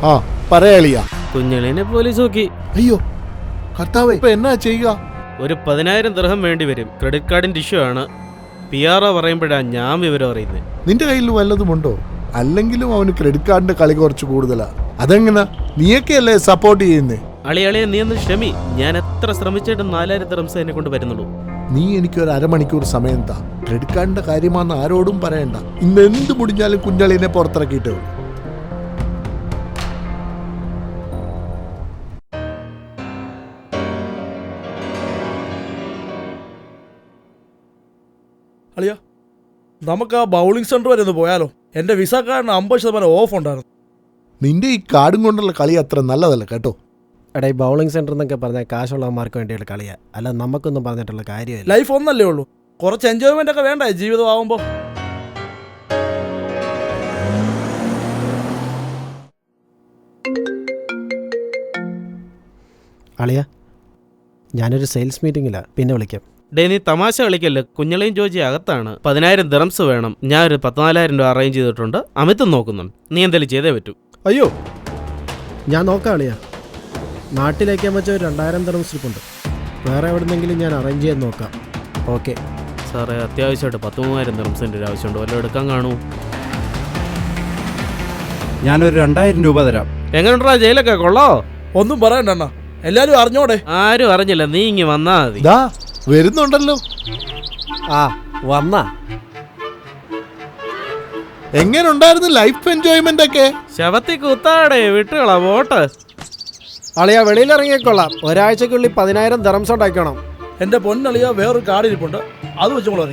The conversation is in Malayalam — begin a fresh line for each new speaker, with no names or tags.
ആ പറയാളിയാ.
കുഞ്ഞളിനെ പോലീസ് നോക്കി.
അയ്യോ കർത്താവേ, ഇപ്പൊ എന്നാ ചെയ്യുക?
ഒരു 10,000 ദിർഹം വേണ്ടി വരും. ക്രെഡിറ്റ് കാർഡിന്റെ ഇഷ്യൂ ആണ്. PRO പറയുമ്പോഴാണ് ഞാൻ വിവരം അറിയുന്നത്.
നിന്റെ കയ്യിൽ വല്ലതുമുണ്ടോ? അല്ലെങ്കിലും അവന് ക്രെഡിറ്റ് കാർഡിന്റെ കളി കുറച്ച് കൂടുതലാ. അതെങ്ങനെ? നീയൊക്കെയല്ലേ സപ്പോർട്ട് ചെയ്യുന്നേ?
അളിയളിയെ നീ ഒന്ന് ക്ഷമി. ഞാൻ എത്ര ശ്രമിച്ചിട്ടും 4,000 ദിർഹംസ് എന്നെ കൊണ്ട് വരുന്നുള്ളൂ.
നീ എനിക്കൊരു അരമണിക്കൂർ സമയം താ. ക്രെഡിറ്റ് കാർഡിന്റെ കാര്യമാണെന്ന് ആരോടും പറയണ്ട. ഇന്ന് എന്ത് മുടിഞ്ഞാലും കുഞ്ഞളിനെ പുറത്തിറക്കിയിട്ടേ ഉള്ളൂ.
അളിയ, നമുക്ക് ആ ബൗളിംഗ് സെന്റർ വരെ ഒന്ന് പോയാലോ? എന്റെ വിസ കാർഡിന് 50% ഓഫ് ഉണ്ടായിരുന്നു.
നിന്റെ ഈ കാർഡും കൊണ്ടുള്ള കളി അത്ര നല്ലതല്ല കേട്ടോ.
എടാ, ഈ ബൗളിംഗ് സെന്റർ എന്നൊക്കെ പറഞ്ഞാൽ കാശുള്ളവന്മാർക്ക് വേണ്ടിയുള്ള കളിയാ, അല്ല നമുക്കൊന്നും പറഞ്ഞിട്ടുള്ള കാര്യമില്ല.
ലൈഫ് ഒന്നല്ലേ ഉള്ളൂ, കുറച്ച് എൻജോയ്മെന്റ് ഒക്കെ വേണ്ടേ ജീവിതം ആവുമ്പോ?
അളിയ, ഞാനൊരു സെയിൽസ് മീറ്റിംഗിലാണ്, പിന്നെ വിളിക്കാം.
ഡേ, നീ തമാശ കളിക്കല്ലേ. കുഞ്ഞളയും ജോജി അകത്താണ്. 10,000 ദിർഹംസ് വേണം. ഞാൻ ഒരു 14,000 രൂപ അറേഞ്ച് ചെയ്തിട്ടുണ്ട്. അമിതും നോക്കുന്നുണ്ട്. നീ എന്തെങ്കിലും ചെയ്തേ പറ്റൂ.
അയ്യോ, ഞാൻ നോക്കാം അളിയ. നാട്ടിലേക്കാൻ വെച്ച ഒരു 2,000 ദിർഹംസ് ഇരിപ്പുണ്ട്. വേറെ എവിടെന്നെങ്കിലും ഞാൻ അറേഞ്ച് ചെയ്യാൻ നോക്കാം. ഓക്കെ
സാറേ, അത്യാവശ്യമായിട്ട് 13,000 ദിർഹംസിൻ്റെ ഒരു ആവശ്യമുണ്ട്. വല്ലതും എടുക്കാൻ കാണൂ?
ഞാനൊരു 2,000 രൂപ തരാം.
എങ്ങനെയുണ്ടാ ജയിലൊക്കെ? കൊള്ളോ?
ഒന്നും പറയണ്ട, എല്ലാരും അറിഞ്ഞോടെ.
ആരും അറിഞ്ഞില്ല. നീ ഇങ്ങ് വന്നാ മതി.
വരുന്നുണ്ടല്ലോ.
ആ വന്നാ.
എങ്ങനെ ഉണ്ടായിരുന്നു ലൈഫ് എൻജോയ്മെന്റ് ഒക്കെ?
ശവത്തി കുത്താടെ വിട്ടുകളാ വോട്ട്.
അളിയ, വെളിയിലിറങ്ങിയേക്കൊള്ളാം. ഒരാഴ്ചക്കുള്ളിൽ 10,000 ദിർഹംസ് ഉണ്ടാക്കണം.
എന്റെ പൊന്നളിയ വേറൊരു കാർഡ് ഇരിപ്പുണ്ട്, അത് വെച്ചോളൂ.